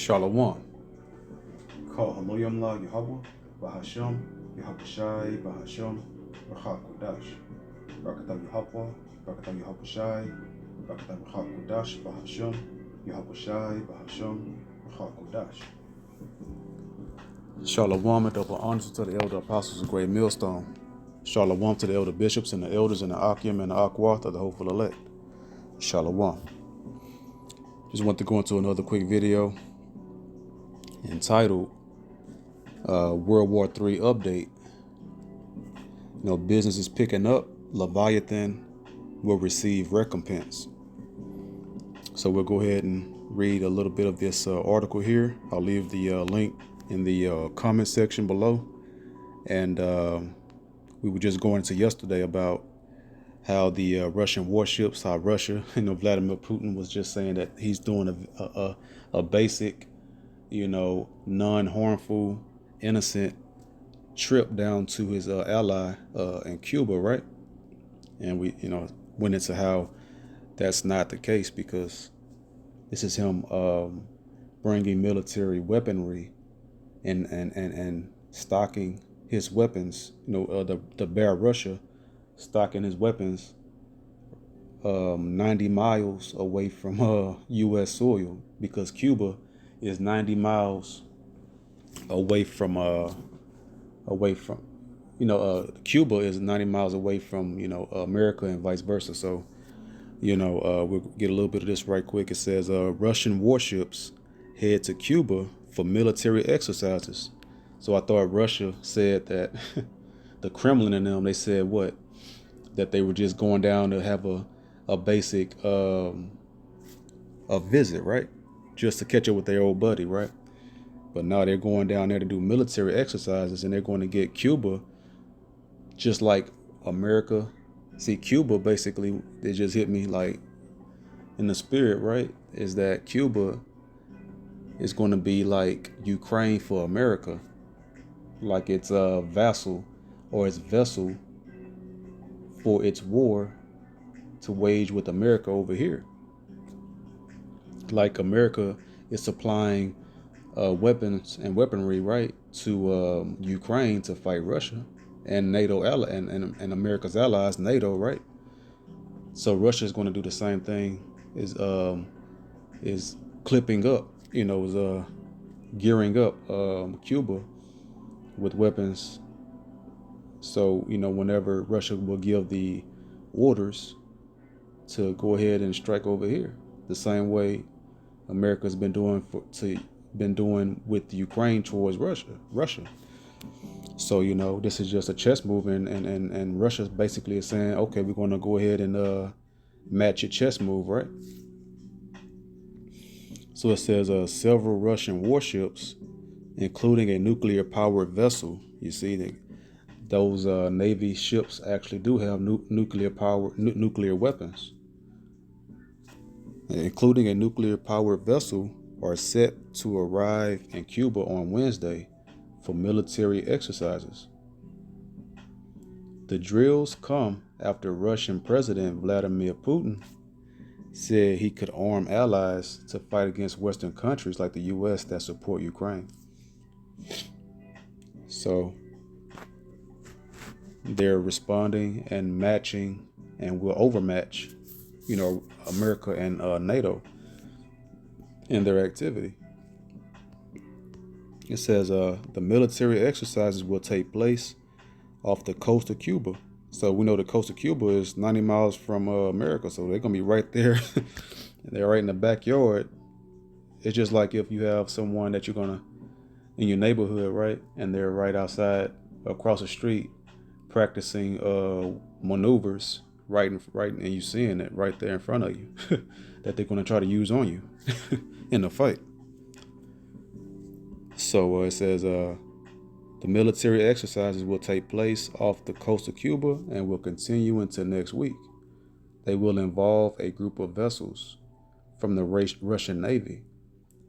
Shalom. Call Haloyam La Yahweh, Bahasham, Yahapushai, Bahasham, Rahak Kodash. Rakata Yahweh, Rakata Yahapushai, Rakata Rahak Kodash, Bahasham, Yahapushai, Bahasham, Rahak Kodash. Shalom and double honors to the elder apostles of Great Millstone. Shalom to the elder bishops and the elders and the Akim and the Akwath of the hopeful elect. Shalom. Just want to go into another quick video entitled World War III Update. Business is picking up. Leviathan will receive recompense. So we'll go ahead and read a little bit of this article here. I'll leave the link in the comment section below. And we were just going into yesterday about how the Russian warships, how Russia, Vladimir Putin was just saying that he's doing a basic, non-harmful, innocent trip down to his ally in Cuba, right? And we, went into how that's not the case, because this is him bringing military weaponry and stocking his weapons. The Bear Russia stocking his weapons 90 miles away from U.S. soil, because Cuba is 90 miles away from Cuba is 90 miles away from America, and vice versa. So we'll get a little bit of this right quick. It says Russian warships head to Cuba for military exercises. So I thought Russia said that the Kremlin and them, they said what? That they were just going down to have a basic a visit, right? Just to catch up with their old buddy, right? But now they're going down there to do military exercises, and they're going to get Cuba just like America. See, Cuba, basically, they just hit me like in the spirit, right? Is that Cuba is going to be like Ukraine for America, like it's a vassal or its vessel for its war to wage with America over here. Like America is supplying weapons and weaponry, right, to Ukraine to fight Russia and NATO and America's allies, NATO, right? So Russia is going to do the same thing. Is clipping up, is gearing up Cuba with weapons. So whenever Russia will give the orders to go ahead and strike over here, the same way America's been doing with Ukraine towards Russia. So this is just a chess move, and Russia basically is saying, okay, we're going to go ahead and match your chess move, right? So it says several Russian warships, including a nuclear-powered vessel. You see, those Navy ships actually do have nuclear weapons, including a nuclear-powered vessel, are set to arrive in Cuba on Wednesday for military exercises. The drills come after Russian President Vladimir Putin said he could arm allies to fight against Western countries like the U.S. that support Ukraine. So they're responding and matching, and will overmatch, America and NATO in their activity. It says the military exercises will take place off the coast of Cuba. So we know the coast of Cuba is 90 miles from America, so they're gonna be right there. They're right in the backyard. It's just like if you have someone that you're gonna in your neighborhood, right, and they're right outside across the street practicing maneuvers, right, and you seeing it right there in front of you that they're gonna try to use on you in the fight. So it says the military exercises will take place off the coast of Cuba and will continue into next week. They will involve a group of vessels from the Russian Navy,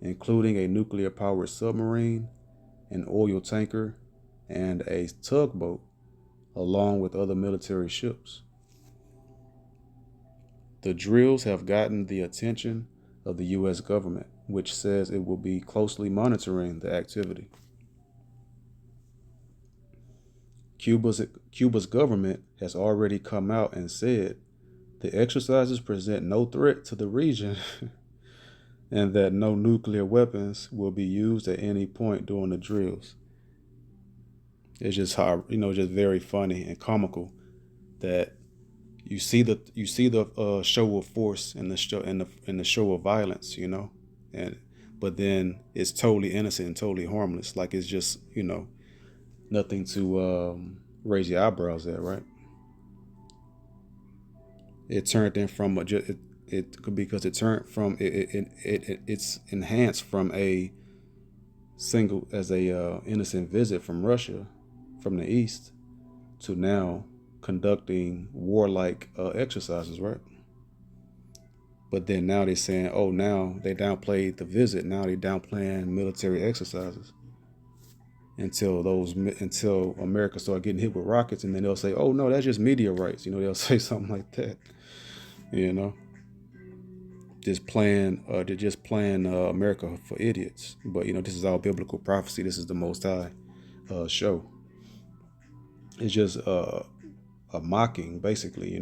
including a nuclear-powered submarine, an oil tanker, and a tugboat, along with other military ships. The drills have gotten the attention of the U.S. government, which says it will be closely monitoring the activity. Cuba's government has already come out and said the exercises present no threat to the region and that no nuclear weapons will be used at any point during the drills. It's just how, just very funny and comical that you see the show of force and the show of violence, and but then it's totally innocent and totally harmless, like it's just nothing to raise your eyebrows at, right? It turned in from it because it turned from it's enhanced from a single as a innocent visit from Russia from the east to now conducting warlike exercises, right? But then now they're saying, oh, now they downplayed the visit. Now they downplaying military exercises until America start getting hit with rockets, and then they'll say, oh no, that's just meteorites. They'll say something like that. You know, they're just playing America for idiots. But this is all biblical prophecy. This is the Most High show. It's just a mocking, basically.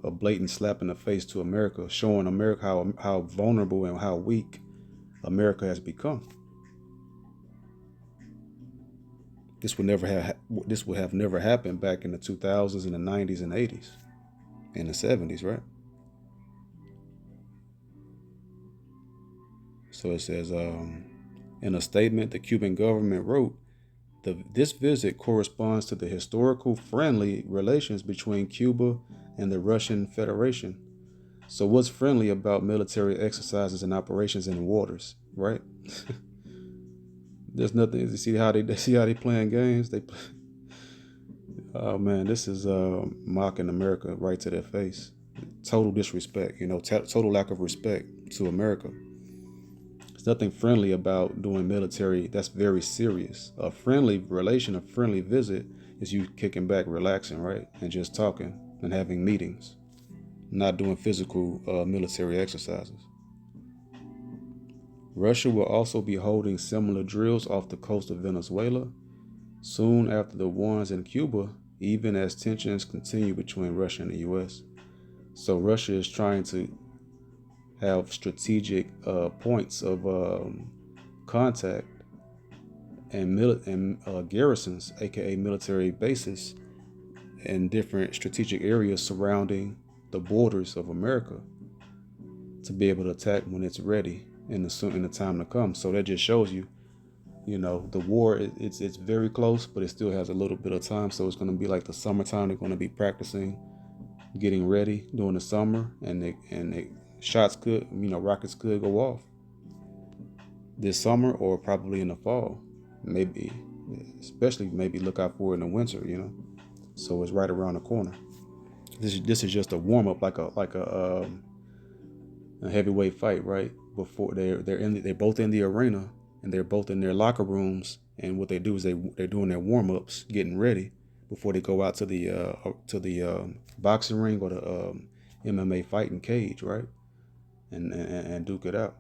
A blatant slap in the face to America, showing America how vulnerable and how weak America has become. This would have never happened back in the 2000s and the 90s and 80s and the 70s, right? So it says, in a statement the Cuban government wrote, this visit corresponds to the historical friendly relations between Cuba and the Russian Federation. So what's friendly about military exercises and operations in the waters, right? There's nothing. You see how they playing games. Oh man, this is mocking America right to their face. Total disrespect. Total lack of respect to America. There's nothing friendly about doing military. That's very serious. A friendly relation, a friendly visit is you kicking back, relaxing, right, and just talking and having meetings, not doing physical military exercises. Russia will also be holding similar drills off the coast of Venezuela soon after the ones in Cuba, even as tensions continue between Russia and the U.S. So Russia is trying to have strategic points of contact and garrisons, aka military bases, in different strategic areas surrounding the borders of America to be able to attack when it's ready in the time to come. So that just shows you, the war it's very close, but it still has a little bit of time. So it's going to be like the summertime. They're going to be practicing, getting ready during the summer, and shots could, rockets could go off this summer or probably in the fall, maybe, especially maybe look out for it in the winter. So it's right around the corner. This is just a warm up, a heavyweight fight, right? Before they're both in the arena and they're both in their locker rooms, and what they do is they're doing their warm ups, getting ready before they go out to the boxing ring or the MMA fighting cage, right? And duke it out.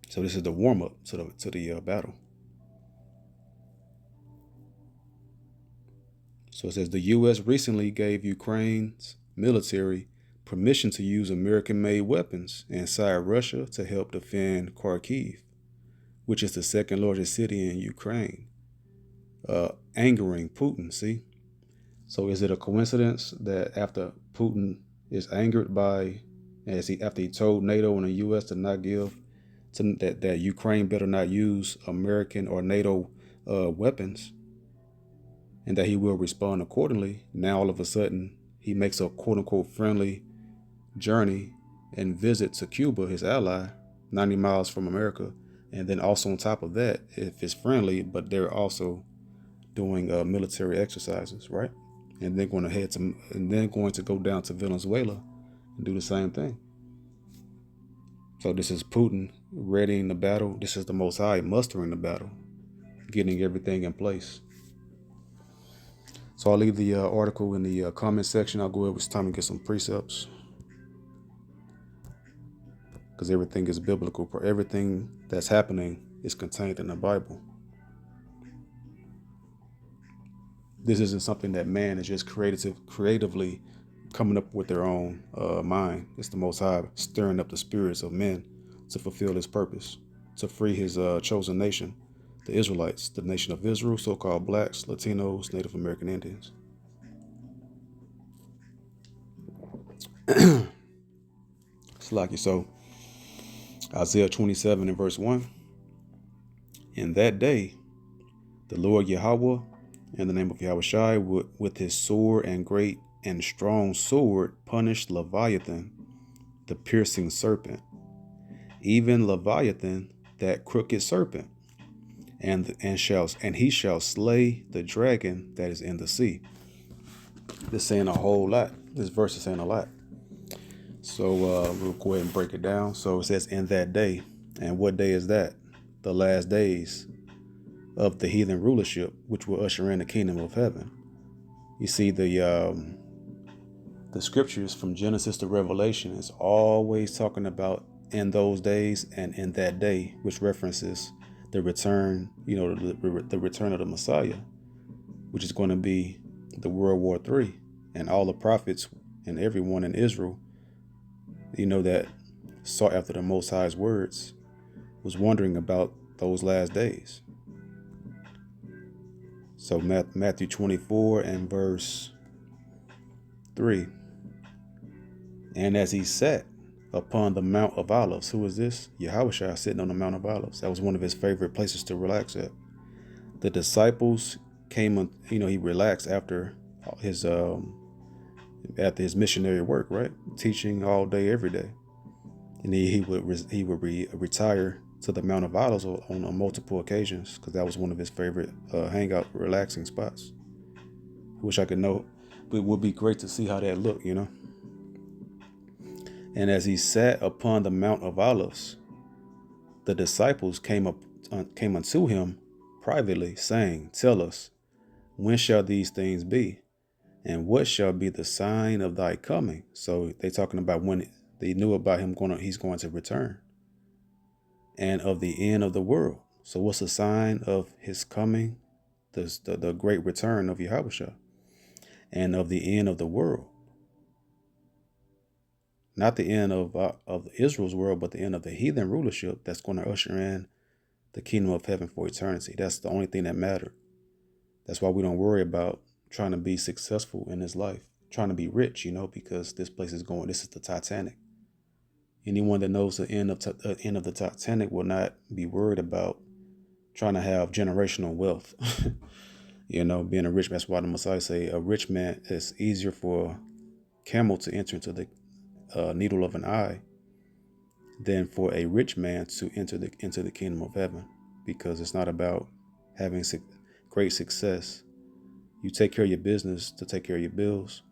So this is the warm up to the battle. So it says the U.S. recently gave Ukraine's military permission to use American-made weapons inside Russia to help defend Kharkiv, which is the second largest city in Ukraine, angering Putin. See, so is it a coincidence that after Putin is angered by, after he told NATO and the U.S. to not give, that Ukraine better not use American or NATO weapons, and that he will respond accordingly, now all of a sudden he makes a quote unquote friendly journey and visit to Cuba, his ally, 90 miles from America. And then also on top of that, if it's friendly, but they're also doing military exercises, right? And they're going to go down to Venezuela and do the same thing. So this is Putin readying the battle. This is the Most High mustering the battle, getting everything in place. So I'll leave the article in the comment section. I'll go over. It's time to get some precepts, because everything is biblical. Everything that's happening is contained in the Bible. This isn't something that man is just creatively coming up with their own mind. It's the Most High stirring up the spirits of men to fulfill his purpose, to free his chosen nation, the Israelites, the nation of Israel, so-called blacks, Latinos, Native American Indians. Slacky. So Isaiah 27 and verse 1. In that day, the Lord Yahweh, in the name of Yahweh Shai, with his sword and great and strong sword, punished Leviathan, the piercing serpent, even Leviathan, that crooked serpent, and he shall slay the dragon that is in the sea. This saying a whole lot. This verse is saying a lot. So we'll go ahead and break it down. So it says, in that day. And what day is that? The last days of the heathen rulership, which will usher in the kingdom of heaven. You see, the scriptures from Genesis to Revelation is always talking about in those days and in that day, which references the return, the return of the Messiah, which is going to be the World War III. And all the prophets and everyone in Israel, that sought after the Most High's words, was wondering about those last days. So Matthew 24 and verse 3. And as he sat upon the Mount of Olives, who is this? Yahushua sitting on the Mount of Olives. That was one of his favorite places to relax at. The disciples came, he relaxed after his missionary work, right? Teaching all day, every day. And he would retire to the Mount of Olives on multiple occasions, because that was one of his favorite hangout, relaxing spots. Wish I could know, but it would be great to see how that looked, And as he sat upon the Mount of Olives, the disciples came unto him privately, saying, Tell us, when shall these things be? And what shall be the sign of thy coming? So they talking about when they knew about him he's going to return, and of the end of the world. So what's the sign of his coming? The great return of Yahushua, and of the end of the world. Not the end of Israel's world, but the end of the heathen rulership that's going to usher in the kingdom of heaven for eternity. That's the only thing that mattered. That's why we don't worry about trying to be successful in this life, trying to be rich, because this place is going. This is the Titanic. Anyone that knows the end of the Titanic will not be worried about trying to have generational wealth. Being a rich man. That's why the Messiah say a rich man, is easier for a camel to enter into the needle of an eye than for a rich man to enter into the kingdom of heaven, because it's not about having great success. You take care of your business to take care of your bills,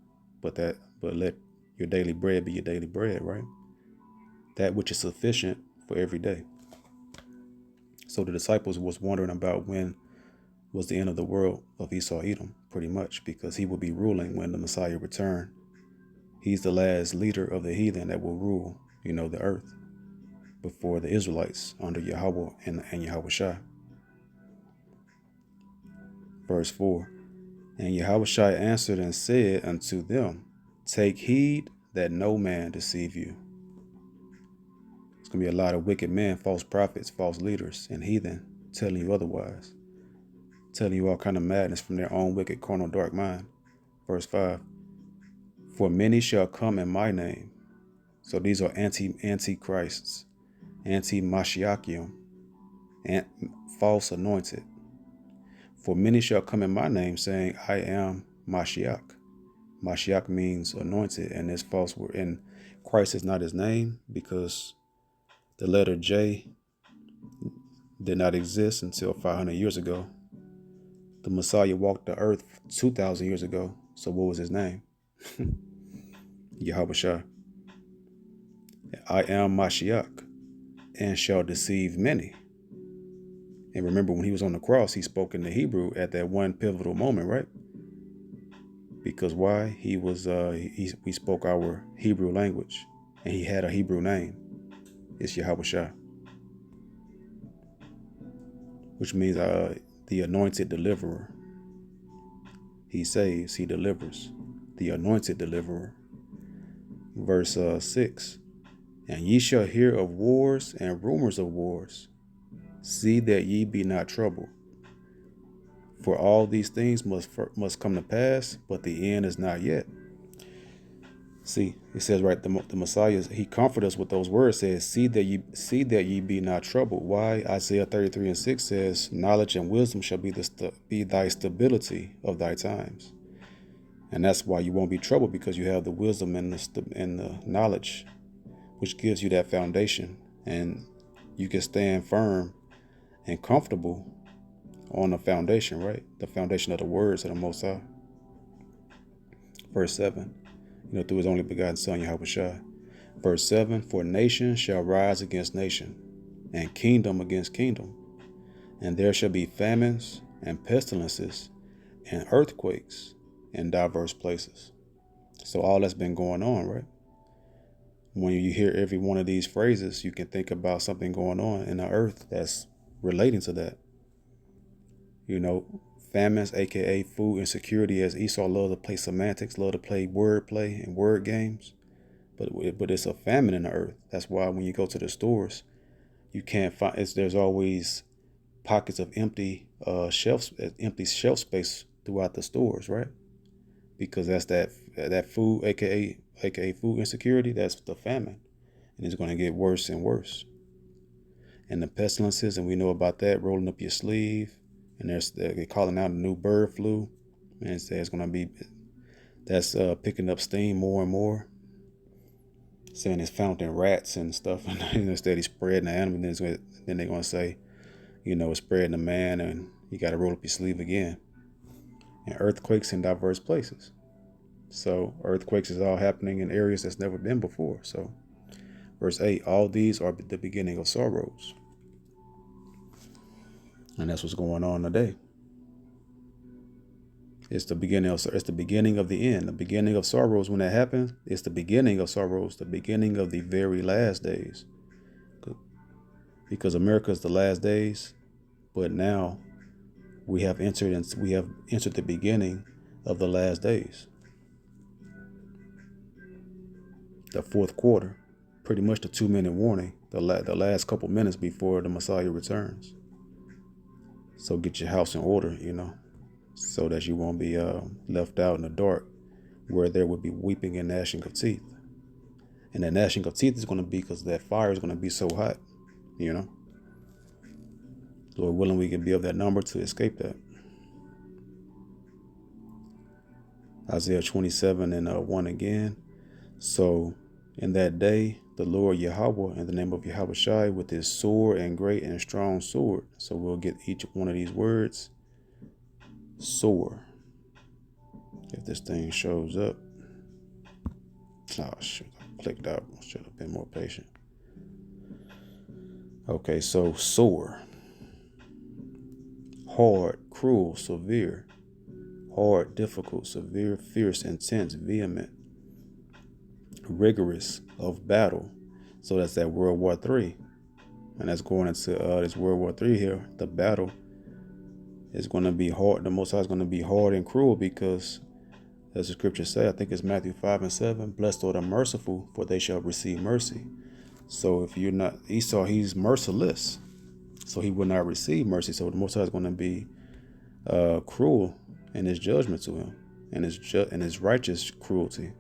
but let your daily bread be your daily bread, right? That which is sufficient for every day. So the disciples was wondering about when was the end of the world of Esau Edom, pretty much, because he will be ruling when the Messiah returned. He's the last leader of the heathen that will rule, the earth before the Israelites under Yahweh and Yahweh Shai. Verse 4. And Yahweh Shai answered and said unto them, Take heed that no man deceive you. There's going to be a lot of wicked men, false prophets, false leaders, and heathen telling you otherwise, telling you all kind of madness from their own wicked, carnal, dark mind. Verse 5. For many shall come in my name. So these are antichrists, anti-Mashiachim, and false anointed. For many shall come in my name, saying, I am Mashiach. Mashiach means anointed, and this false word. And Christ is not his name, because the letter J did not exist until 500 years ago. The Messiah walked the earth 2,000 years ago. So what was his name? Yahweh Shai. I am Mashiach, and shall deceive many. And remember, when he was on the cross, he spoke in the Hebrew at that one pivotal moment, right? Because why? He was we spoke our Hebrew language, and he had a Hebrew name. It's Yahweh Shai, which means the anointed deliverer. He saves, he delivers, the anointed deliverer. Verse 6, and ye shall hear of wars and rumors of wars. See that ye be not troubled. For all these things must come to pass, but the end is not yet. See, it says right, the Messiah, he comforts us with those words, says, see that ye be not troubled. Why? Isaiah 33:6 says, knowledge and wisdom shall be thy stability of thy times. And that's why you won't be troubled, because you have the wisdom and the knowledge, which gives you that foundation, and you can stand firm and comfortable on the foundation, right? The foundation of the words of the Most High. Verse 7, through his only begotten Son, Yahweh Shai. Verse 7, for nation shall rise against nation, and kingdom against kingdom, and there shall be famines and pestilences and earthquakes in diverse places. So all that's been going on, right? When you hear every one of these phrases, you can think about something going on in the earth that's relating to that. Famines, aka food insecurity, as Esau loved to play semantics, loved to play word play and word games. But it's a famine in the earth. That's why when you go to the stores, you can't find. There's always pockets of empty shelf space throughout the stores, right? Because that's that food, aka food insecurity. That's the famine, and it's going to get worse and worse. And the pestilences, and we know about that, rolling up your sleeve, and they're calling out a new bird flu, and it's going to be that's picking up steam more and more, saying it's found in rats and stuff, and instead he's spreading the animal. Then they're going to say, it's spreading the man, and you got to roll up your sleeve again. And earthquakes in diverse places. So earthquakes is all happening in areas that's never been before. So verse 8, all these are the beginning of sorrows. And that's what's going on today. It's the beginning of the end. The beginning of sorrows. When that happens, it's the beginning of sorrows, the beginning of the very last days. Because America is the last days, but now we have entered the beginning of the last days. The fourth quarter, pretty much the 2-minute warning, the last couple minutes before the Messiah returns. So get your house in order, so that you won't be left out in the dark, where there would be weeping and gnashing of teeth. And that gnashing of teeth is going to be because that fire is going to be so hot, Lord willing, we can be of that number to escape that. Isaiah 27:1 again. So in that day, the Lord Yahweh, in the name of Yahweh Shai, with his sore and great and strong sword. So we'll get each one of these words. Sore. If this thing shows up. Oh, shoot. I clicked out. Should have been more patient. Okay, so sore. Hard, cruel, severe. Hard, difficult, severe, fierce, intense, vehement, rigorous, of battle. So that's that World War III. And that's going into this World War III here. The battle is going to be hard. The Most High is going to be hard and cruel because, as the scriptures say, I think it's Matthew 5:7, blessed are the merciful, for they shall receive mercy. So if you're not Esau, he's merciless. So he will not receive mercy. So the Most High is going to be cruel in his judgment to him, and his righteous cruelty.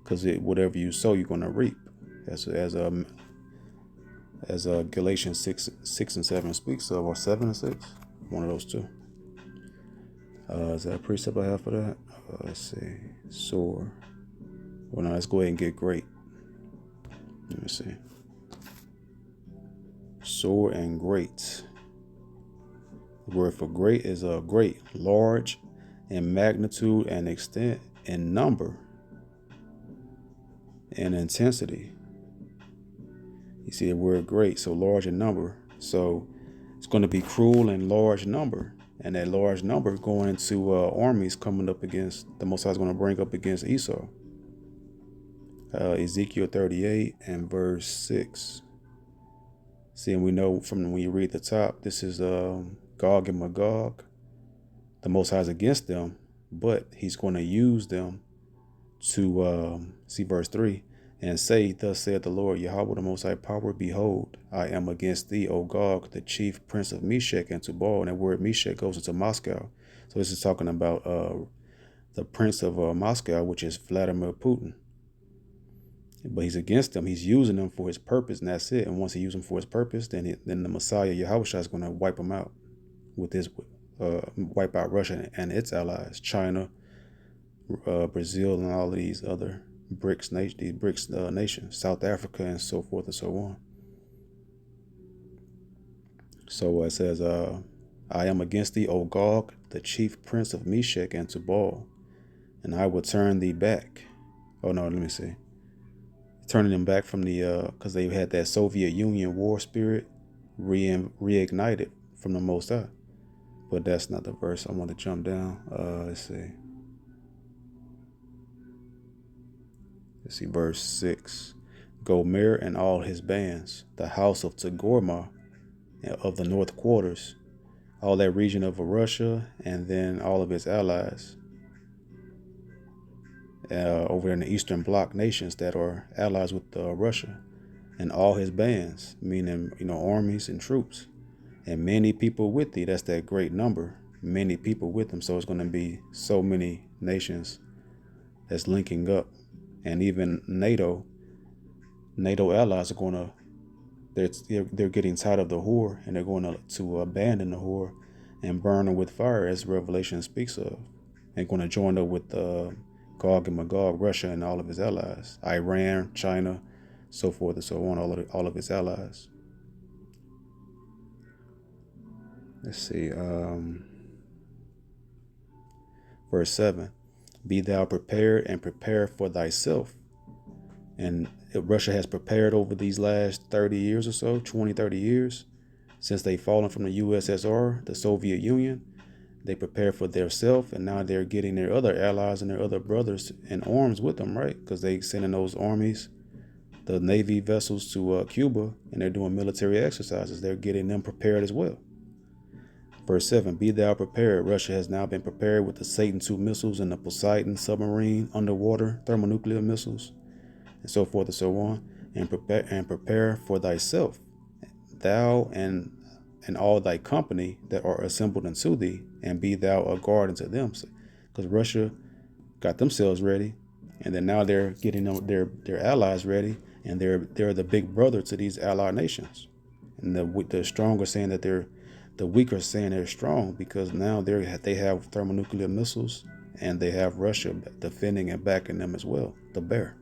Because whatever you sow, you're going to reap. As Galatians 6:6-7 speaks of, or 7:6, one of those two. Is that a precept I have for that? Let's see. Sore. Well, now let's go ahead and get great. Let me see. Sore and great. The word for great is great, large in magnitude and extent, in number and intensity. You see the word great, so large in number. So it's going to be cruel in large number. And that large number going into armies coming up against, the Most High is going to bring up against Esau. Ezekiel 38 and verse 6. See, and we know from when you read the top, this is Gog and Magog. The Most High is against them, but he's going to use them to, see verse 3, and say, thus saith the Lord Yahweh the Most High Power, behold, I am against thee, O Gog, the chief prince of Meshech and Tubal. And that word Meshech goes into Moscow. So this is talking about the prince of Moscow, which is Vladimir Putin. But he's against them. He's using them for his purpose, and that's it. And once he uses them for his purpose, then the Messiah Yahushua is going to wipe them out with his wipe out Russia and its allies, China, Brazil, and all of these other BRICS nations, South Africa, and so forth and so on. So it says, I am against thee, O Gog, the chief prince of Meshech and Tubal, and I will turn thee back. Oh no, let me see. Turning them back from the, because they had that Soviet Union war spirit reignited from the Most High. But that's not the verse. I want to jump down. Let's see, verse 6. Gomer and all his bands, the house of Tagorma of the north quarters, all that region of Russia, and then all of its allies over in the Eastern Bloc nations that are allies with Russia, and all his bands, meaning, armies and troops, and many people with thee. That's that great number, many people with them. So it's going to be so many nations that's linking up, and even NATO allies are going to. They're getting tired of the whore, and they're going to abandon the whore and burn her with fire, as Revelation speaks of, and going to join up with Gog and Magog, Russia, and all of his allies, Iran, China, so forth and so on, all of its allies. Let's see, verse 7. Be thou prepared and prepare for thyself. And Russia has prepared over these last 30 years or so, 20, 30 years, since they've fallen from the USSR, the Soviet Union. They prepared for themselves, and now they're getting their other allies and their other brothers in arms with them, right? Because they sending those armies, the Navy vessels, to Cuba, and they're doing military exercises. They're getting them prepared as well. Verse 7, be thou prepared. Russia has now been prepared with the Satan II missiles and the Poseidon submarine underwater thermonuclear missiles, and so forth and so on. And prepare for thyself, thou and all thy company that are assembled unto thee, and be thou a guard unto them. Because Russia got themselves ready, and then now they're getting their allies ready, and they're the big brother to these allied nations. And the strong are saying that the weak are saying they're strong, because now they have thermonuclear missiles, and they have Russia defending and backing them as well, the bear,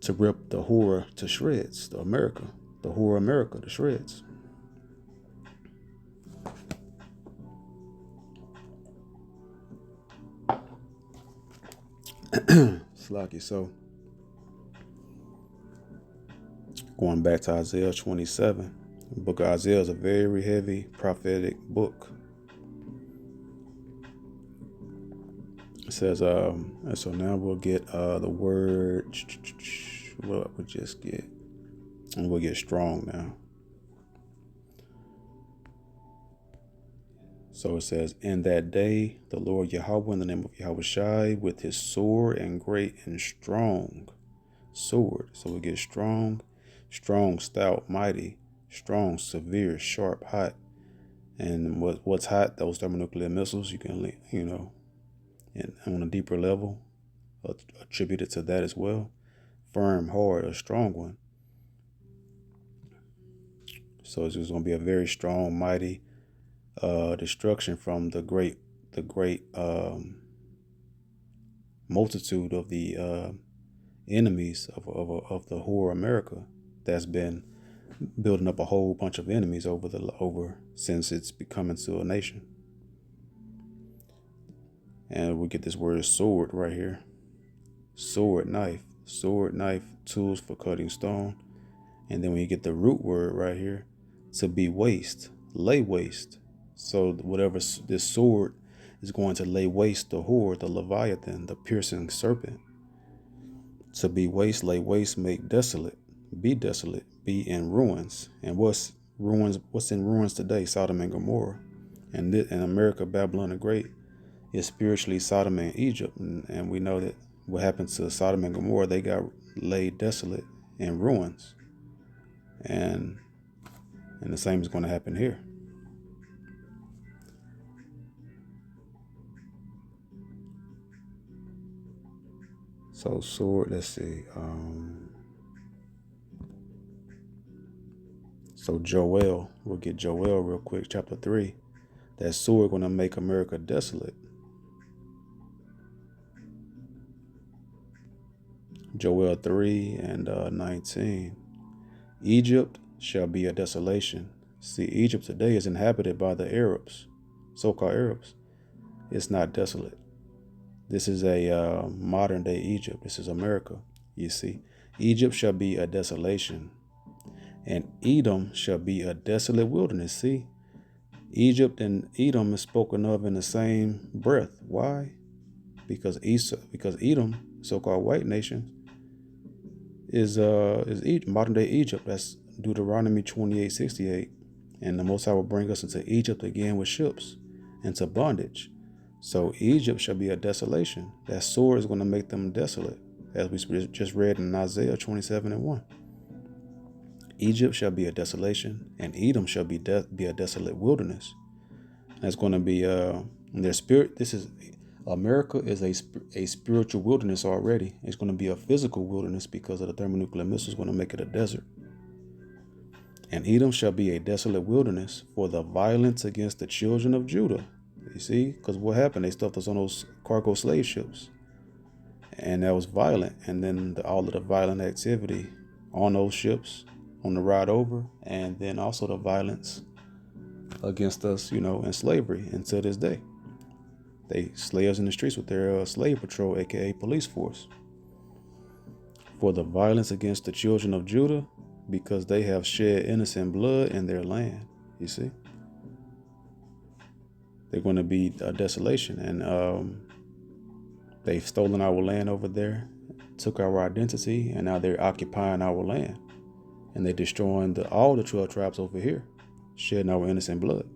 to rip the whore to shreds, the whore America to shreds. Slocky. So going back to Isaiah 27, the book of Isaiah is a very heavy prophetic book. It says, and so now we'll get the word, what we just get, and we'll get strong now. So it says, in that day, the Lord Yahweh, in the name of Yahushai, with his sword and great and strong sword. So we get strong, stout, mighty, strong, severe, sharp, hot. And what's hot? Those thermonuclear missiles. You can, and on a deeper level, attributed to that as well. Firm, hard, a strong one. So it's just going to be a very strong, mighty destruction from the great multitude of the enemies of the whore America, that's been building up a whole bunch of enemies over since it's becoming to a nation. And we get this word sword right here. Sword, knife, tools for cutting stone. And then when you get the root word right here, to be waste, lay waste. So whatever this sword is going to lay waste the whore, the Leviathan, the piercing serpent. To be waste, lay waste, make desolate, be desolate, be in ruins. And what's ruins? What's in ruins today? Sodom and Gomorrah, and in America, Babylon the Great is spiritually Sodom and Egypt, and we know that what happened to Sodom and Gomorrah, they got laid desolate in ruins, and the same is going to happen here. So sword, let's see. So Joel, we'll get Joel real quick, chapter 3. That sword going to make America desolate. Joel 3 and 19. Egypt shall be a desolation. See, Egypt today is inhabited by the Arabs, so-called Arabs. It's not desolate. This is a modern day Egypt. This is America. You see, Egypt shall be a desolation, and Edom shall be a desolate wilderness. See, Egypt and Edom is spoken of in the same breath. Why? Because Edom, so-called white nation, is modern day Egypt. That's Deuteronomy 28:68. And the Most High will bring us into Egypt again with ships, into bondage. So Egypt shall be a desolation. That sword is going to make them desolate, as we just read in Isaiah 27 and 1. Egypt shall be a desolation, and Edom shall be a desolate wilderness. That's going to be their spirit. This is America is a spiritual wilderness already. It's going to be a physical wilderness because of the thermonuclear missiles going to make it a desert. And Edom shall be a desolate wilderness for the violence against the children of Judah. You see, because what happened? They stuffed us on those cargo slave ships, and that was violent. And then all of the violent activity on those ships, on the ride over, and then also the violence against us, in slavery until this day. They slay us in the streets with their slave patrol, aka police force. For the violence against the children of Judah, because they have shed innocent blood in their land. You see, they're going to be a desolation, and they've stolen our land over there, took our identity, and now they're occupying our land, and they're destroying all the 12 tribes over here, shedding our innocent blood.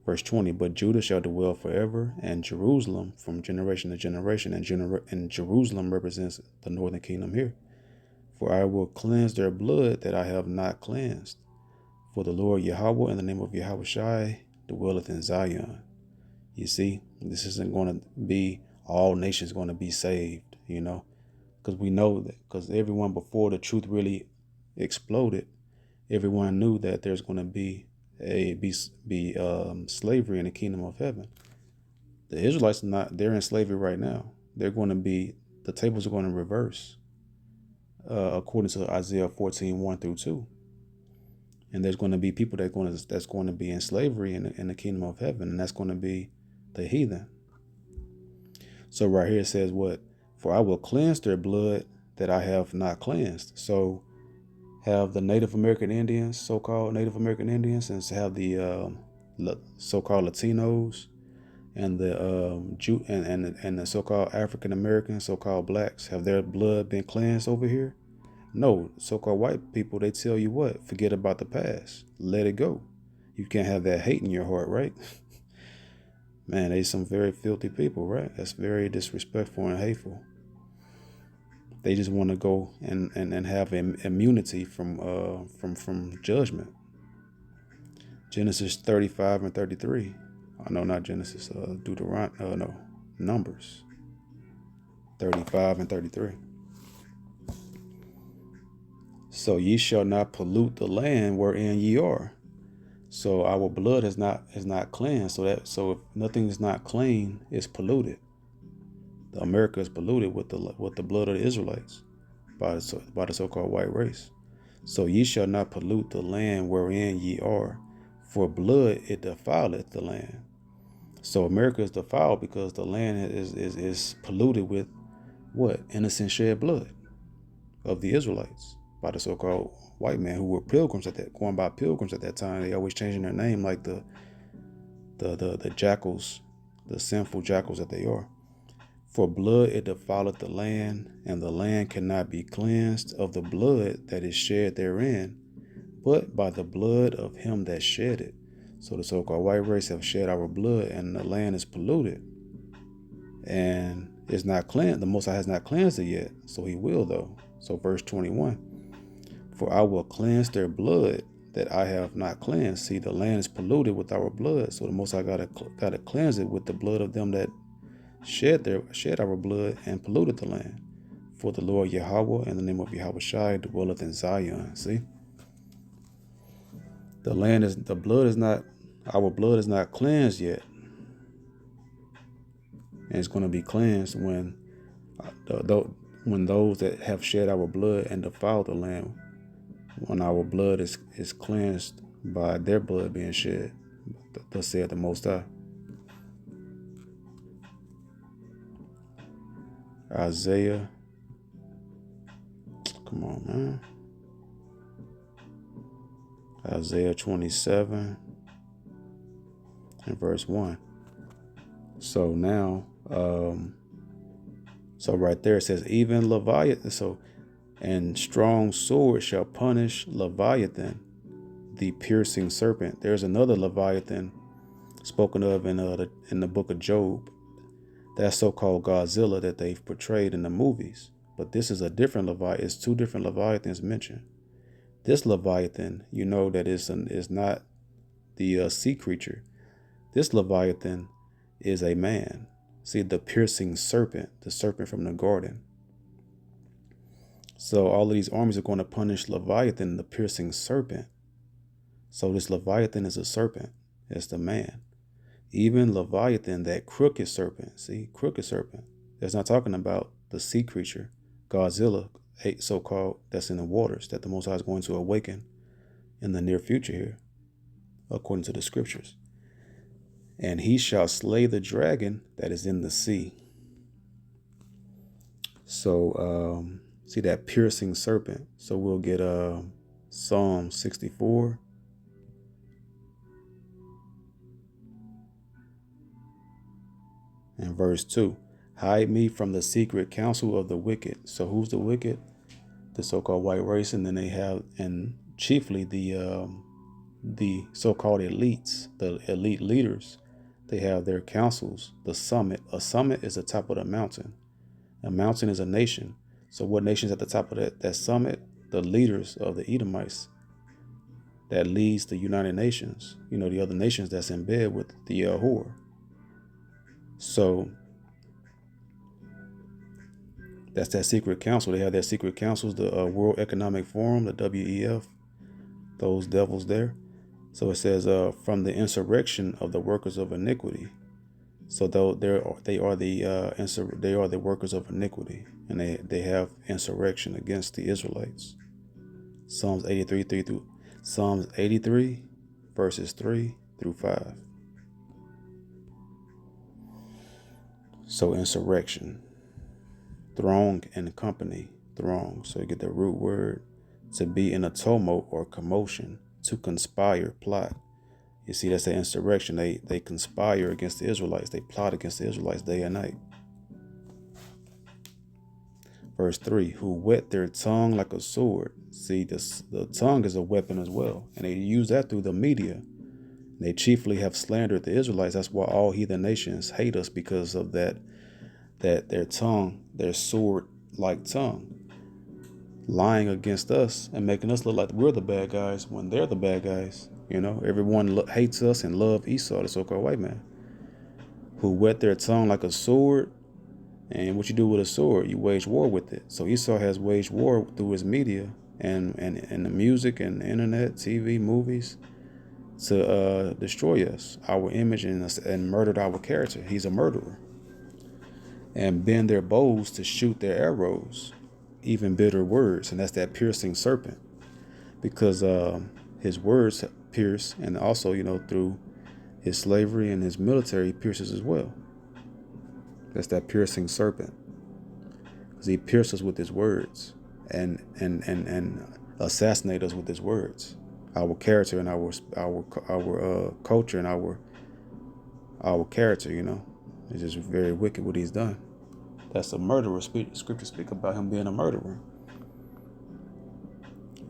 Verse 20, but Judah shall dwell forever, and Jerusalem from generation to generation, and Jerusalem represents the northern kingdom here. For I will cleanse their blood that I have not cleansed. For the Lord Yahweh, in the name of Yahweh Shai, dwelleth in Zion. You see, this isn't going to be all nations going to be saved, because we know that, because everyone before the truth really exploded, everyone knew that there's going to be slavery in the kingdom of heaven. The Israelites are not, they're in slavery right now. The tables are going to reverse, according to Isaiah 14:1-2. And there's going to be people that's going to be in slavery in the kingdom of heaven, and that's going to be the heathen. So right here it says what? For I will cleanse their blood that I have not cleansed. So have the Native American Indians, so-called Native American Indians, and have the so-called Latinos and the Jew and the so-called African Americans, so-called blacks, have their blood been cleansed over here? No, so-called white people, they tell you what? Forget about the past. Let it go. You can't have that hate in your heart, right? Man, they some very filthy people, right? That's very disrespectful and hateful. They just want to go and have immunity from judgment. Genesis 35 and 33. Oh, no, not Genesis. Deuteronomy. No, Numbers 35 and 33. So ye shall not pollute the land wherein ye are. So our blood is not cleansed. So if nothing is not clean, it's polluted. The America is polluted with the blood of the Israelites by the so-called white race. So ye shall not pollute the land wherein ye are, for blood it defileth the land. So America is defiled because the land is polluted with what? Innocent shed blood of the Israelites by the so-called white men who were pilgrims going by pilgrims at that time. They always changing their name like the jackals, the sinful jackals that they are. For blood it defileth the land, and the land cannot be cleansed of the blood that is shed therein, but by the blood of him that shed it. So the so-called white race have shed our blood, and the land is polluted, and it's not cleansed. The Most High has not cleansed it yet, so he will though. So verse 21, for I will cleanse their blood that I have not cleansed. See, the land is polluted with our blood, so the Most High gotta cleanse it with the blood of them that shed our blood and polluted the land. For the Lord Yahweh, in the name of Yahweh Shai, dwelleth in Zion. See, our blood is not cleansed yet, and it's going to be cleansed when those that have shed our blood and defiled the land, when our blood is cleansed by their blood being shed. Thus saith the Most High. Isaiah, come on, man. Isaiah 27 and verse 1. So now, so right there it says, even Leviathan. So, and strong sword shall punish Leviathan, the piercing serpent. There's another Leviathan spoken of in the book of Job. That so-called Godzilla that they've portrayed in the movies. But this is a different Leviathan. It's two different Leviathans mentioned. This Leviathan, you know that is not the sea creature. This Leviathan is a man. See, the piercing serpent, the serpent from the garden. So all of these armies are going to punish Leviathan, the piercing serpent. So this Leviathan is a serpent. It's the man. Even Leviathan, that crooked serpent. See, crooked serpent. That's not talking about the sea creature, Godzilla, so-called, that's in the waters, that the Most High is going to awaken in the near future here, according to the scriptures. And he shall slay the dragon that is in the sea. So, see that piercing serpent. So we'll get Psalm 64. And verse 2, hide me from the secret counsel of the wicked. So who's the wicked? The so-called white race. And then they have, and chiefly the so-called elites, the elite leaders. They have their councils, the summit. A summit is the top of the mountain. A mountain is a nation. So what nation's at the top of that summit? The leaders of the Edomites. That leads the United Nations. You know, the other nations that's in bed with the whore. So that's that secret council. They have their secret councils, the World Economic Forum, the WEF, those devils there. So it says, from the insurrection of the workers of iniquity. So though they are the workers of iniquity, and they have insurrection against the Israelites. Psalms 83 verses 3 through 5. So insurrection, throng and company, throng. So you get the root word, to be in a tumult or commotion, to conspire, plot. You see, that's the insurrection. They conspire against the Israelites. They plot against the Israelites day and night. Verse 3, who whet their tongue like a sword. See, the tongue is a weapon as well. And they use that through the media. They chiefly have slandered the Israelites. That's why all heathen nations hate us, because of that their tongue, their sword-like tongue, lying against us and making us look like we're the bad guys when they're the bad guys. You know, everyone hates us and love Esau, the so-called white man, who whet their tongue like a sword. And what you do with a sword, you wage war with it. So Esau has waged war through his media and the music and the internet, TV, movies, to destroy us, our image, and murdered our character. He's a murderer. And bend their bows to shoot their arrows, even bitter words. And that's that piercing serpent, because his words pierce, and also, you know, through his slavery and his military, pierces as well. That's that piercing serpent, because he pierces with his words and assassinate us with his words, our character and our culture and our character. You know, it's just very wicked what he's done. That's a murderer. Scripture speak about him being a murderer.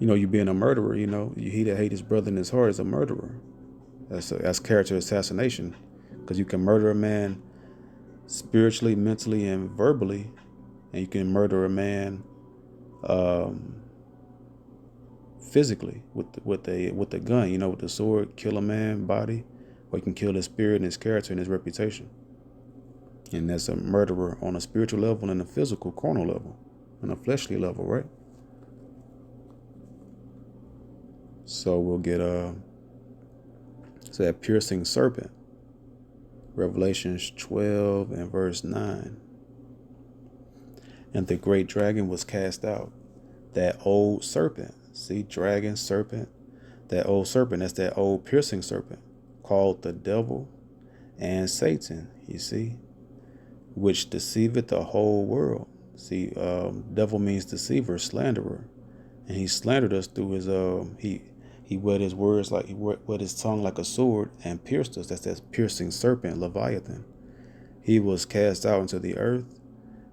You being a murderer, he that hate his brother in his heart is a murderer. That's character assassination, because you can murder a man spiritually, mentally, and verbally, and you can murder a man physically with a gun, with the sword, kill a man body, or you can kill his spirit and his character and his reputation. And that's a murderer on a spiritual level and a physical, carnal level, and a fleshly level, right? So we'll get that piercing serpent, Revelations 12 and verse 9. And the great dragon was cast out, that old serpent. See, dragon, serpent, that old serpent, that's that old piercing serpent, called the devil and Satan, you see, which deceiveth the whole world. See, devil means deceiver, slanderer. And he slandered us through his, he wet his words like, he wet his tongue like a sword and pierced us. That's that piercing serpent, Leviathan. He was cast out into the earth,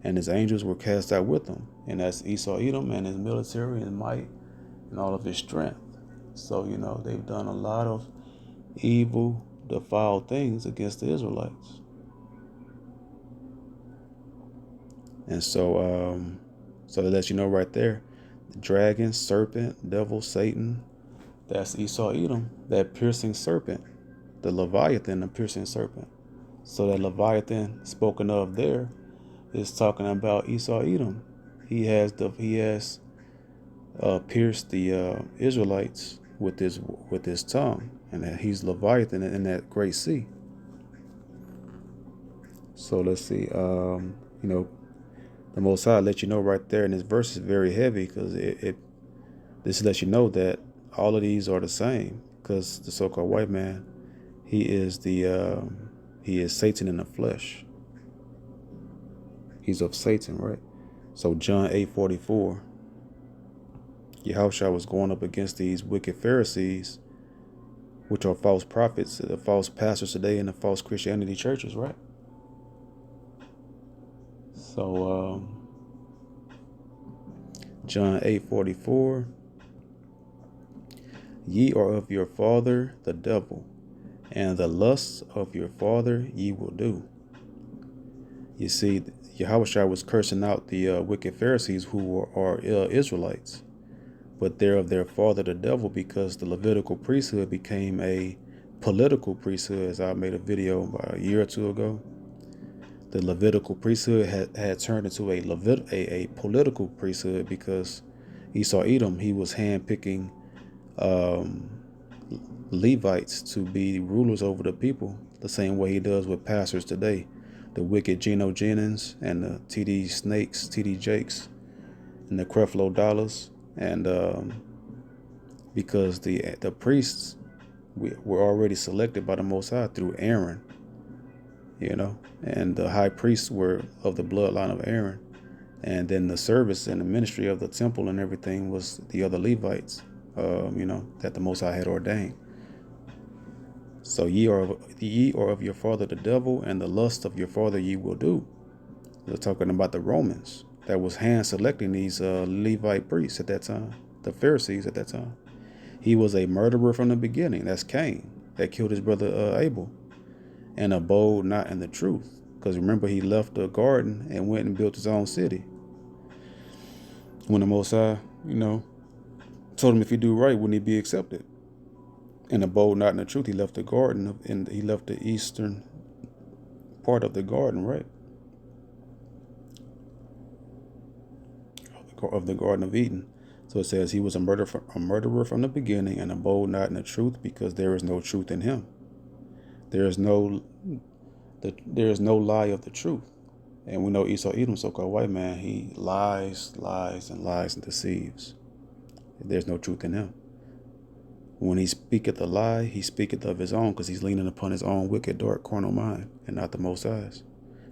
and his angels were cast out with him. And that's Esau Edom and his military and might and all of his strength. So, they've done a lot of evil, defiled things against the Israelites. And so that lets you know right there, the dragon, serpent, devil, Satan, that's Esau Edom, that piercing serpent, the Leviathan, the piercing serpent. So that Leviathan spoken of there is talking about Esau Edom. He has pierced the Israelites with his tongue, and that he's Leviathan in that great sea. So let's see. The Most High let you know right there, and this verse is very heavy because this lets you know that all of these are the same. Because the so-called white man, he is Satan in the flesh. He's of Satan, right? So John 8:44, Yahushua was going up against these wicked Pharisees, which are false prophets, the false pastors today in the false Christianity churches, right? So John 8:44, ye are of your father the devil, and the lusts of your father ye will do. You see, Yahushua was cursing out the wicked Pharisees who are Israelites, but they're of their father the devil, because the Levitical priesthood became a political priesthood, as I made a video about a year or two ago. The Levitical priesthood had turned into a political priesthood, because Esau Edom, he was handpicking Levites to be rulers over the people, the same way he does with pastors today. The wicked Geno Jennings and the TD Snakes, TD Jakes, and the Creflo Dollars. And because the priests were already selected by the Most High through Aaron, and the high priests were of the bloodline of Aaron. And then the service and the ministry of the temple and everything was the other Levites, that the Most High had ordained. So ye are of your father the devil, and the lust of your father ye will do. They're talking about the Romans that was hand selecting these Levite priests at that time, the Pharisees at that time. He was a murderer from the beginning. That's Cain, that killed his brother Abel, and abode not in the truth. Because remember, he left the garden and went and built his own city. When the Most High, told him if he do right, wouldn't he be accepted? And abode not in the truth. He left the garden, and he left the eastern part of the garden, right? Of the Garden of Eden. So it says he was a murderer from the beginning, and abode not in the truth, because there is no truth in him. There is no lie of the truth. And we know Esau Edom, so-called white man, he lies and deceives. There's no truth in him. When he speaketh a lie, he speaketh of his own, because he's leaning upon his own wicked, dark, carnal mind, and not the Most High's.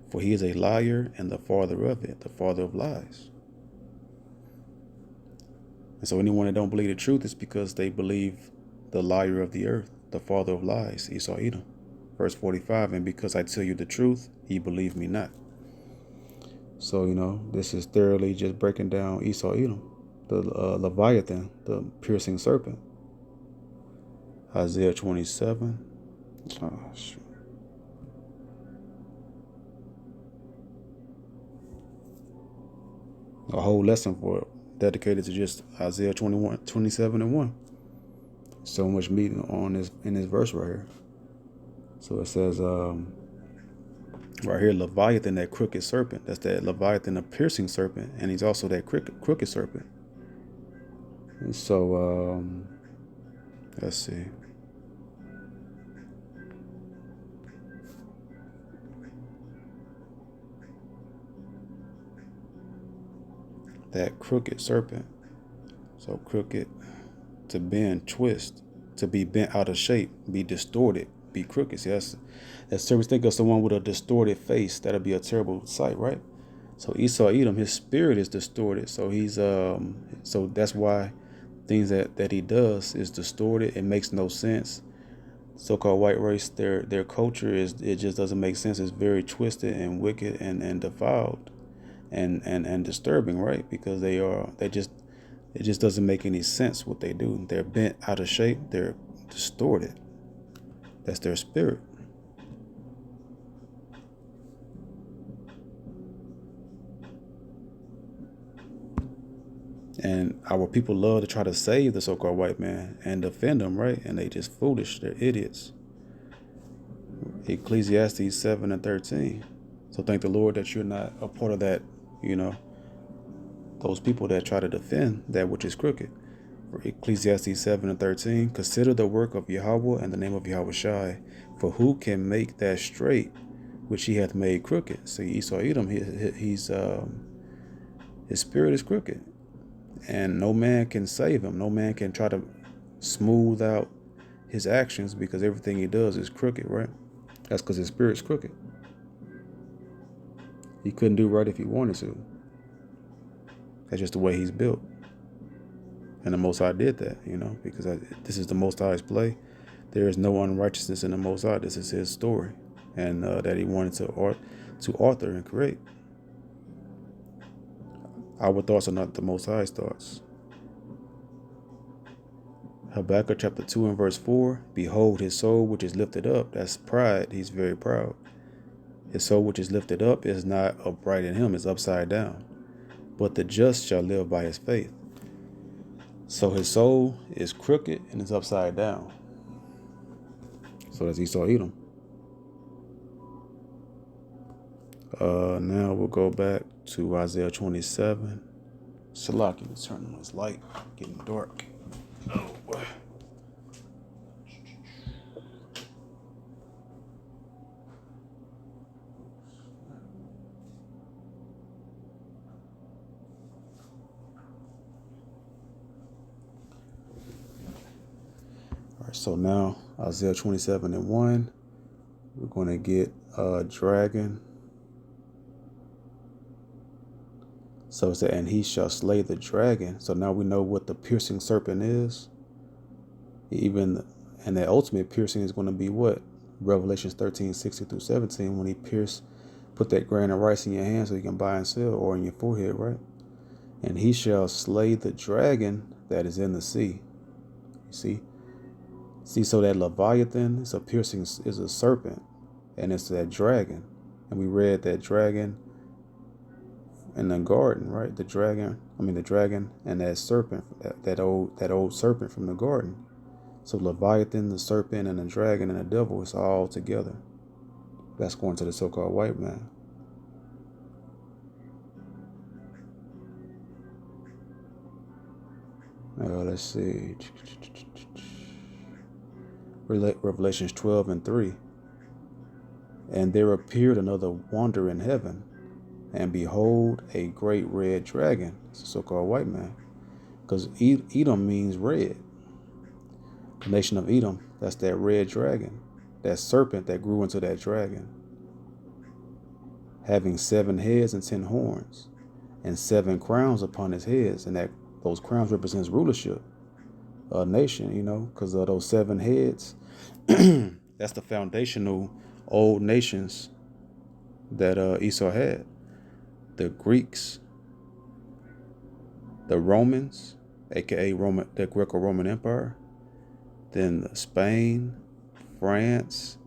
For he is a liar and the father of it, the father of lies. And so anyone that don't believe the truth is because they believe the liar of the earth, the father of lies, Esau Edom. Verse 45, and because I tell you the truth, ye believe me not. So, this is thoroughly just breaking down Esau Edom, the Leviathan, the piercing serpent. Isaiah 27. Oh, shoot. A whole lesson for it, dedicated to just Isaiah 21, 27 and 1. So much meat on this in this verse right here. So it says right here, Leviathan, that crooked serpent. That's that Leviathan, a piercing serpent, and he's also that crooked serpent. And so let's see. That crooked serpent. So crooked, to bend, twist, to be bent out of shape, be distorted, be crooked. See, that's service. Think of someone with a distorted face. That'll be a terrible sight, right? So Esau Edom, his spirit is distorted. So he's so that's why things that he does is distorted. It makes no sense. So-called white race, their culture it just doesn't make sense. It's very twisted and wicked and defiled and disturbing, right? Because it just doesn't make any sense what they do. They're bent out of shape. They're distorted. That's their spirit. And our people love to try to save the so-called white man and defend them, right? And they just foolish. They're idiots. Ecclesiastes 7 and 13. So thank the Lord that you're not a part of that, those people that try to defend that which is crooked. Ecclesiastes 7 and 13. Consider the work of Yahweh and the name of Yahweh Shai, for who can make that straight which he hath made crooked? See, Esau Edom, his spirit is crooked, and no man can save him. No man can try to smooth out his actions because everything he does is crooked, right? That's because his spirit's crooked. He couldn't do right if he wanted to. That's just the way he's built. And the Most High did that, because this is the Most High's play. There is no unrighteousness in the Most High. This is his story, and that he wanted to author and create. Our thoughts are not the Most High's thoughts. Habakkuk chapter 2 and verse 4. Behold, his soul which is lifted up. That's pride. He's very proud. His soul which is lifted up is not upright in him. It's upside down. But the just shall live by his faith. So his soul is crooked and it's upside down. So that's Esau Edom. Now we'll go back to Isaiah 27. Salaki, let's turn on this light. Getting dark. Oh boy. All right, so now Isaiah 27 and 1. We're going to get a dragon. So it said, and he shall slay the dragon. So now we know what the piercing serpent is. And that ultimate piercing is going to be what? Revelations 13, 60 through 17, when he put that grain of rice in your hand so you can buy and sell, or in your forehead, right? And he shall slay the dragon that is in the sea. You see, so that Leviathan is a serpent, and it's that dragon. And we read that dragon in the garden, right? The dragon and that serpent, that old serpent from the garden. So Leviathan, the serpent, and the dragon and the devil is all together. That's going to the so-called white man. Let's see. Revelations 12 and 3. And there appeared another wonder in heaven, and behold, a great red dragon. It's a so-called white man. Because Edom means red. The nation of Edom, that's that red dragon. That serpent that grew into that dragon. Having 7 heads and 10 horns, and 7 crowns upon his heads. And those crowns represents rulership. A nation, because of those 7 heads. That's the foundational old nations that Esau had. the Greeks, the Romans, aka the Greco-Roman Empire, then Spain, France,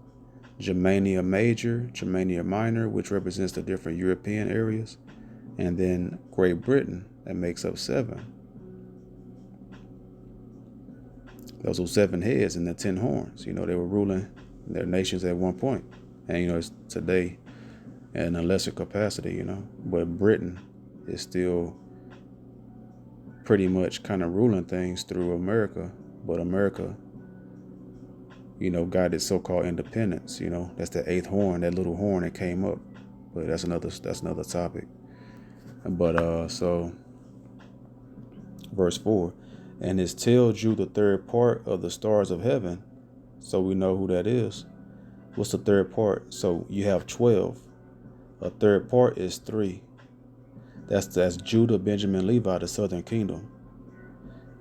Germania Major, Germania Minor, which represents the different European areas, and then Great Britain, that makes up 7. Those were 7 heads and the 10 horns. They were ruling their nations at one point. And, it's today in a lesser capacity, But Britain is still pretty much kind of ruling things through America. But America, got its so-called independence. That's the 8th horn, that little horn that came up. But that's another topic. But so verse 4, and his tail drew the third part of the stars of heaven. So we know who that is. What's the third part? So you have 12. A third part is 3. That's Judah, Benjamin, Levi, the southern kingdom.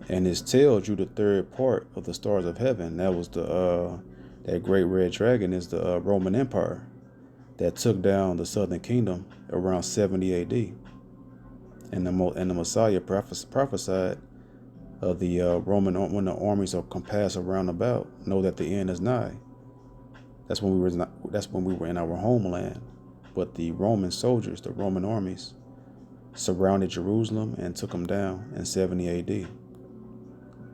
And his tail drew the third part of the stars of heaven. That was that great red dragon is the Roman Empire that took down the southern kingdom around 70 AD. And the Messiah prophesied of the Roman, when the armies are compassed around about, know that the end is nigh. That's when we were in our homeland. But the Roman soldiers, the Roman armies, surrounded Jerusalem and took them down in 70 AD.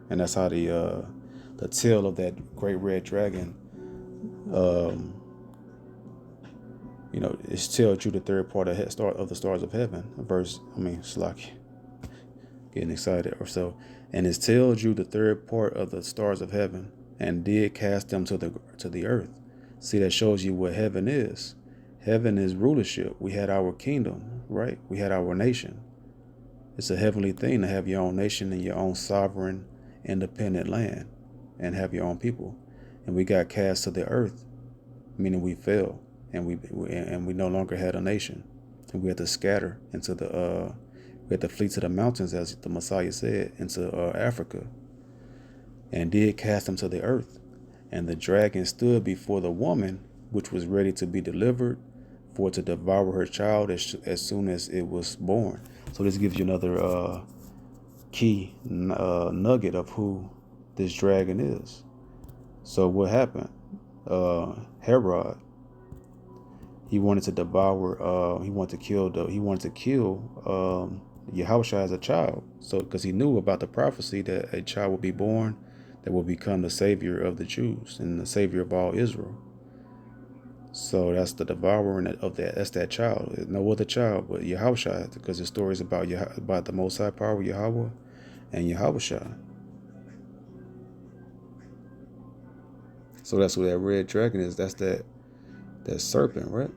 And that's how the tail of that great red dragon, its tail drew the third part of the stars of heaven. Slaki, getting excited or so. And his tail drew the third part of the stars of heaven, and did cast them to the earth. See, that shows you what heaven is. Heaven is rulership. We had our kingdom, right? We had our nation. It's a heavenly thing to have your own nation and your own sovereign, independent land, and have your own people. And we got cast to the earth, meaning we fell, and we no longer had a nation, and we had to scatter into we had to flee to the mountains, as the Messiah said, into Africa, and did cast them to the earth. And the dragon stood before the woman, which was ready to be delivered, for to devour her child as soon as it was born. So this gives you another key nugget of who this dragon is. So what happened? Herod, he wanted to devour. He wanted to kill Yahushua as a child. So because he knew about the prophecy that a child would be born that will become the savior of the Jews and the savior of all Israel. So that's the devouring of that. That's that child. There's no other child but Yahushua, because the story is about the Most High Power, Yahweh, and Yahushua. So that's what that red dragon is. That's that serpent, right?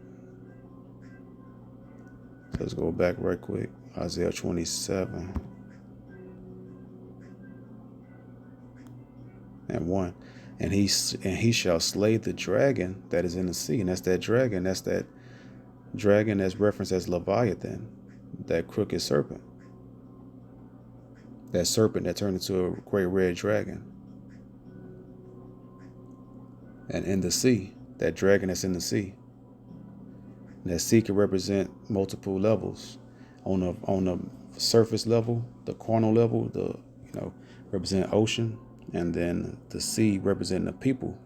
So let's go back right quick. Isaiah 27 and 1. And he shall slay the dragon that is in the sea. And that's that dragon. That's that dragon that's referenced as Leviathan, that crooked serpent. That serpent that turned into a great red dragon. And in the sea, that dragon that's in the sea. And that sea can represent multiple levels. On the surface level, the carnal level, represent ocean. And then the sea representing the people,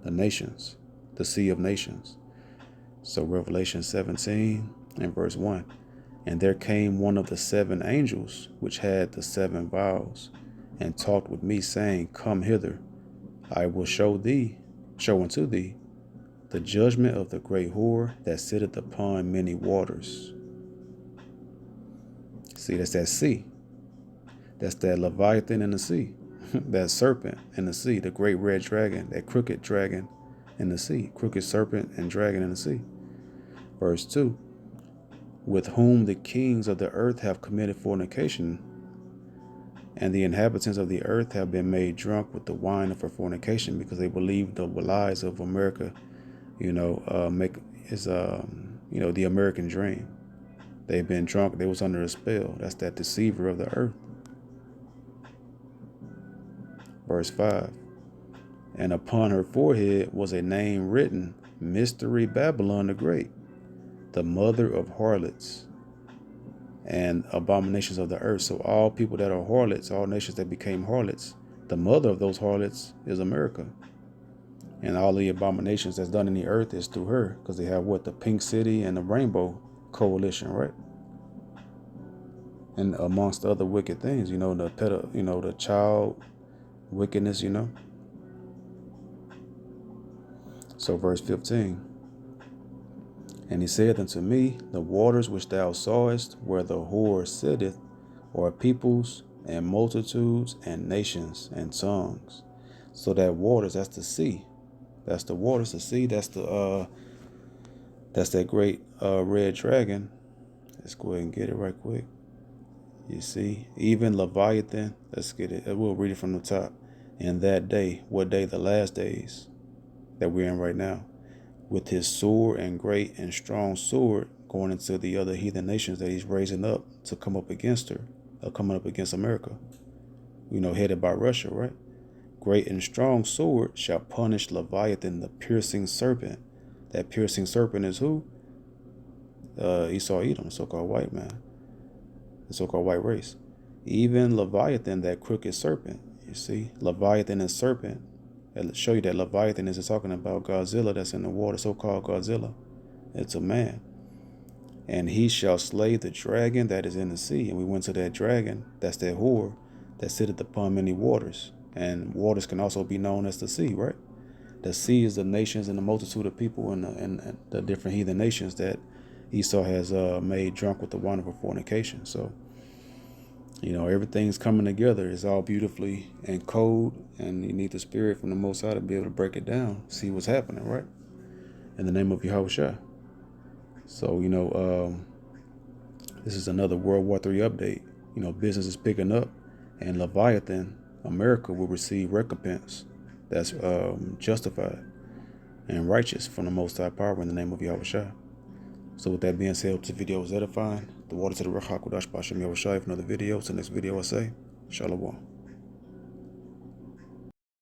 the nations, the sea of nations. So Revelation 17 and verse 1. And there came one of the 7 angels, which had the 7 vials, and talked with me, saying, Come hither, I will show unto thee the judgment of the great whore that sitteth upon many waters. See, that's that sea. That's that Leviathan in the sea. That serpent in the sea, the great red dragon, that crooked dragon in the sea, crooked serpent and dragon in the sea. Verse 2, with whom the kings of the earth have committed fornication, and the inhabitants of the earth have been made drunk with the wine of her fornication, because they believe the lies of America, the American dream. They've been drunk. They was under a spell. That's that deceiver of the earth. Verse 5, and upon her forehead was a name written, Mystery Babylon the Great, the mother of harlots and abominations of the earth. So all people that are harlots, all nations that became harlots, the mother of those harlots is America. And all the abominations that's done in the earth is through her, because they have what? The Pink City and the Rainbow Coalition, right? And amongst other wicked things, the child wickedness, So verse 15. And he said unto me, the waters which thou sawest, where the whore sitteth, are peoples and multitudes and nations and tongues. So that waters, that's the sea. That's the waters, the sea. That's that great red dragon. Let's go ahead and get it right quick. You see, even Leviathan. Let's get it. We'll read it from the top. In that day, what day? The last days that we're in right now, with his sword and great and strong sword, going into the other heathen nations that he's raising up to come up against her, coming up against America. Headed by Russia, right? Great and strong sword shall punish Leviathan, the piercing serpent. That piercing serpent is who? Esau Edom, the so-called white man, the so-called white race. Even Leviathan, that crooked serpent. You see, Leviathan and serpent. It'll show you that Leviathan is talking about Godzilla that's in the water, so-called Godzilla. It's a man. And he shall slay the dragon that is in the sea. And we went to that dragon, that's that whore, that sitteth upon many waters. And waters can also be known as the sea, right? The sea is the nations and the multitude of people and the different heathen nations that Esau has made drunk with the wine of her fornication. So, everything's coming together. It's all beautifully in code, and you need the spirit from the Most High to be able to break it down, see what's happening, right? In the name of Yahushua. So, this is another World War III update. Business is picking up, and Leviathan, America, will receive recompense that's justified and righteous from the Most High power in the name of Yahushua. So with that being said, hope this video was edifying. The water to the Rachak Kodash Bashem Yahushua. For another video, till next video I say, Shalom.